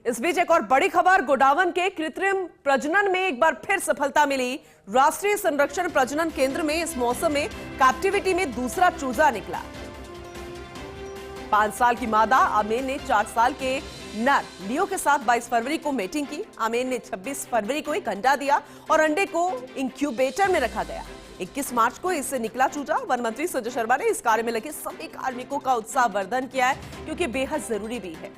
इस बीच एक और बड़ी खबर, गोडावण के कृत्रिम प्रजनन में एक बार फिर सफलता मिली। राष्ट्रीय संरक्षण प्रजनन केंद्र में इस मौसम में कैप्टिविटी में दूसरा चूजा निकला। 5 साल की मादा आमेन ने 4 साल के नर लियो के साथ 22 फरवरी को मीटिंग की। आमेन ने 26 फरवरी को एक अंडा दिया और अंडे को इंक्यूबेटर में रखा गया। 21 मार्च को इससे निकला चूजा। वन मंत्री संजय शर्मा ने इस कार्य में लगे सभी कार्मिकों का उत्साहवर्धन किया है, क्योंकि बेहद जरूरी भी है।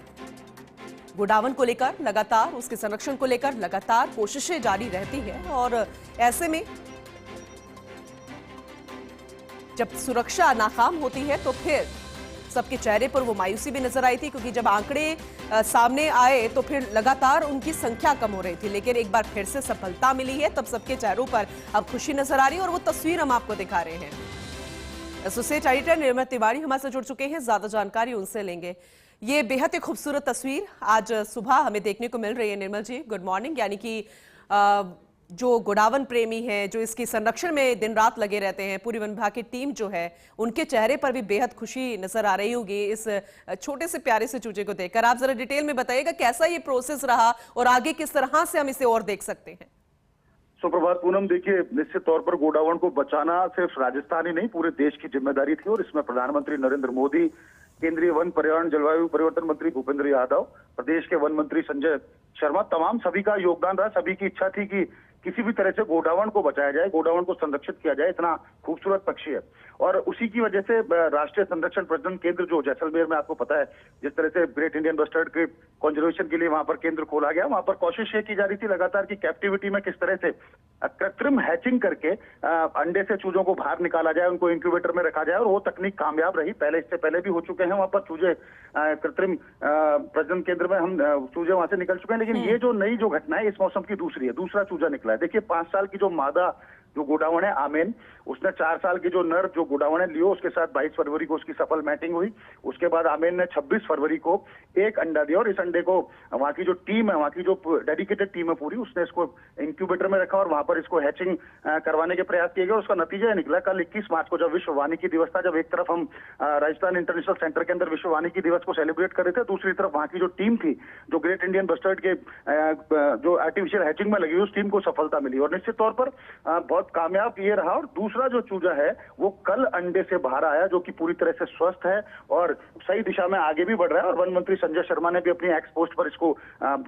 गोडावण को लेकर लगातार, उसके संरक्षण को लेकर लगातार कोशिशें जारी रहती है और ऐसे में जब सुरक्षा नाकाम होती है तो फिर सबके चेहरे पर वो मायूसी भी नजर आई थी, क्योंकि जब आंकड़े सामने आए तो फिर लगातार उनकी संख्या कम हो रही थी। लेकिन एक बार फिर से सफलता मिली है, तब सबके चेहरों पर अब खुशी नजर आ रही है और वो तस्वीर हम आपको दिखा रहे हैं। एसोसिएट एडिटर निर्मल तिवारी हमारे साथ जुड़ चुके हैं, ज्यादा जानकारी उनसे लेंगे। ये बेहद ही खूबसूरत तस्वीर आज सुबह हमें देखने को मिल रही है। निर्मल जी, गुड मॉर्निंग। यानी कि जो गोडावण प्रेमी है, जो इसके संरक्षण में दिन रात लगे रहते हैं, पूरी वन विभाग की टीम जो है, उनके चेहरे पर भी बेहद खुशी नजर आ रही होगी इस छोटे से प्यारे से चूजे को देखकर। आप जरा डिटेल में बताइएगा कैसा ये प्रोसेस रहा और आगे किस तरह से हम इसे और देख सकते हैं। सुप्रभात पूनम। देखिए, निश्चित तौर पर गोडावण को बचाना सिर्फ राजस्थान ही नहीं, पूरे देश की जिम्मेदारी थी और इसमें प्रधानमंत्री नरेंद्र मोदी, केंद्रीय वन पर्यावरण जलवायु परिवर्तन मंत्री भूपेंद्र यादव, प्रदेश के वन मंत्री संजय शर्मा, तमाम सभी का योगदान रहा। सभी की इच्छा थी कि किसी भी तरह से गोडावण को बचाया जाए, गोडावण को संरक्षित किया जाए। इतना खूबसूरत पक्षी है और उसी की वजह से राष्ट्रीय संरक्षण प्रजनन केंद्र जो जैसलमेर में, आपको पता है जिस तरह से ग्रेट इंडियन बस्टर्ड के कंजर्वेशन के लिए वहां पर केंद्र खोला गया, वहां पर कोशिश ये की जा रही थी लगातार कि कैप्टिविटी में किस तरह से कृत्रिम हैचिंग करके अंडे से चूजों को बाहर निकाला जाए, उनको इंक्यूबेटर में रखा जाए और वो तकनीक कामयाब रही। इससे पहले भी हो चुके हैं वहां पर चूजे, कृत्रिम प्रजनन केंद्र में हम चूजे वहां से निकल चुके हैं। लेकिन ये जो नई जो घटना है इस मौसम की दूसरी है, दूसरा चूजा निकला है। देखिए, 5 साल की जो मादा जो गोडावण है आमेन, उसने 4 साल की जो नर जो गोडावण है लियो, उसके साथ 22 फरवरी को उसकी सफल मैटिंग हुई। उसके बाद आमेन ने 26 फरवरी को एक अंडा दिया और इस अंडे को वहां की जो टीम है, वहां की जो डेडिकेटेड टीम है पूरी, उसने इसको इंक्यूबेटर में रखा और वहां पर इसको हैचिंग करवाने के प्रयास किए गए। उसका नतीजा निकला कल 21 मार्च को, जब विश्व वानिकी दिवस था। जब एक तरफ हम राजस्थान इंटरनेशनल सेंटर के अंदर विश्व वानिकी दिवस को सेलिब्रेट कर रहे थे, दूसरी तरफ वहां की जो टीम थी, जो ग्रेट इंडियन बस्टर्ड के जो आर्टिफिशियल हैचिंग में लगी, उस टीम को सफलता मिली और निश्चित तौर पर बहुत कामयाब ये रहा। और दूसरा जो चूजा है वो कल अंडे से बाहर आया, जो कि पूरी तरह से स्वस्थ है और सही दिशा में आगे भी बढ़ रहा है। और वन मंत्री संजय शर्मा ने भी अपनी एक्स पोस्ट पर इसको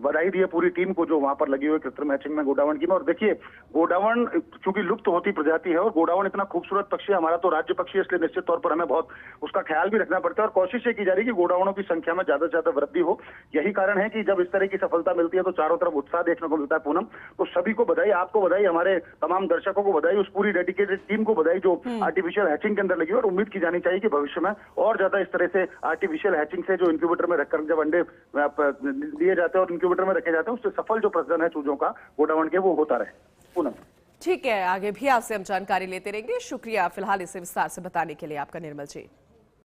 बधाई दी है पूरी टीम को, जो वहां पर लगी हुई कृत्रिम हैचिंग में गोडावण की में। और देखिए, गोडावण चूंकि लुप्त होती प्रजाति है और गोडावण इतना खूबसूरत पक्षी है, हमारा तो राज्य पक्षी है, इसलिए निश्चित तौर पर हमें बहुत उसका ख्याल भी रखना पड़ता है और कोशिश ये की जा रही है कि गोडावणों की संख्या में ज्यादा से ज्यादा वृद्धि हो। यही कारण है कि जब इस तरह की सफलता मिलती है तो चारों तरफ उत्साह देखने को मिलता है। पूनम, तो सभी को बधाई, आपको बधाई, हमारे तमाम दर्शकों को बधाई, उस पूरी डेडिकेटेड टीम को बधाई जो आर्टिफिशियल हैचिंग के अंदर लगी। और उम्मीद की जानी चाहिए कि भविष्य में और ज्यादा इस तरह से आर्टिफिशियल हैचिंग से जो इंक्यूबेटर में रखकर जब अंडे दिए जाते हैं और इंक्यूबेटर में रखे जाते हैं, उससे सफल जो प्रजनन है चूजों का गोडावण के, वो होता रहे। पूनम, ठीक है, आगे भी आपसे हम जानकारी लेते रहेंगे। शुक्रिया फिलहाल इसे विस्तार से बताने के लिए आपका, निर्मल जी।